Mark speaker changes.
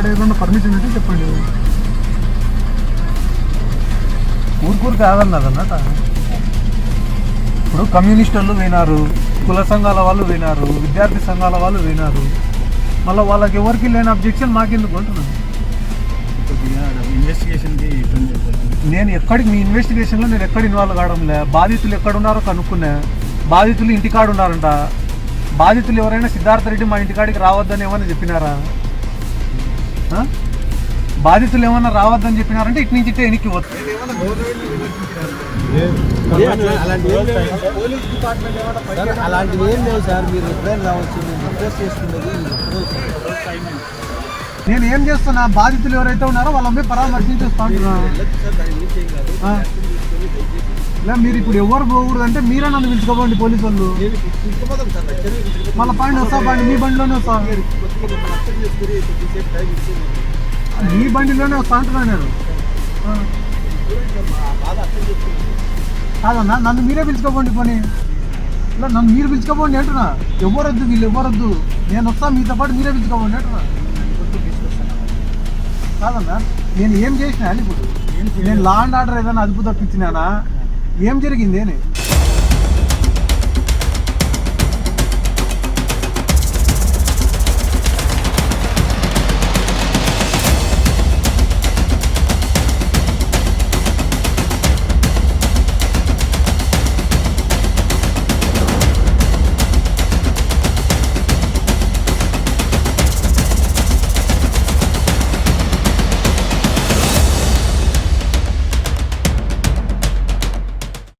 Speaker 1: కాడ ఏదన్నా పర్మిషన్ ఉంటే చెప్పండి. ఊరుకూరు కాదన్నదన్నట. ఇప్పుడు కమ్యూనిస్ట్ వాళ్ళు వినారు, కుల సంఘాల వాళ్ళు వినారు, విద్యార్థి సంఘాల వాళ్ళు వినారు. మళ్ళీ వాళ్ళకి ఎవరికి లేని అబ్జెక్షన్ మాకెందుకు అంటున్నాను. నేను ఎక్కడికి మీ ఇన్వెస్టిగేషన్లో నేను ఎక్కడ ఇన్వాల్వ్ కావడంలే. బాధితులు ఎక్కడున్నారో కనుక్కున్నా. బాధితులు ఇంటికాడ ఉన్నారంట. బాధితులు ఎవరైనా సిద్ధార్థ రెడ్డి మా ఇంటికాడికి రావద్దని ఏమన్నా చెప్పినారా? బాధితులు ఏమన్నా రావద్దని చెప్పినారంటే ఇటు నుంచి ఇట్టే ఎనికి పోతుంది.
Speaker 2: అలాంటివి ఏం లేవు సార్. మీరు ఎప్పుడైనా రావచ్చు.
Speaker 1: నేను ఏం చేస్తున్నా, బాధితులు ఎవరైతే ఉన్నారో వాళ్ళ పరామర్శించి వస్తున్నా. మీరు ఇప్పుడు ఎవరు పోకూడదు అంటే మీరే నన్ను పిలుచుకోబండి పోలీసు వాళ్ళు. మళ్ళీ పాయింట్ వస్తా, పాయింట్ మీ బండిలోనే వస్తా, మీ బండిలోనే వస్తా అంటున్నా నేను. కాదన్నా, నన్ను మీరే పిలుచుకోబండి పని. ఇలా నన్ను మీరు పిలుచుకోబండి అంటున్నా. ఎవరొద్దు, వీళ్ళు ఎవరొద్దు, నేను వస్తా, మీతో పాటు మీరే పిలుచుకోబండి అంటున్నా. కాదన్నా, నేను ఏం చేసినా ఇప్పుడు? నేను లా అండ్ ఆర్డర్ ఏదైనా అదుపు తప్పించినానా? ఏం జరిగింది అని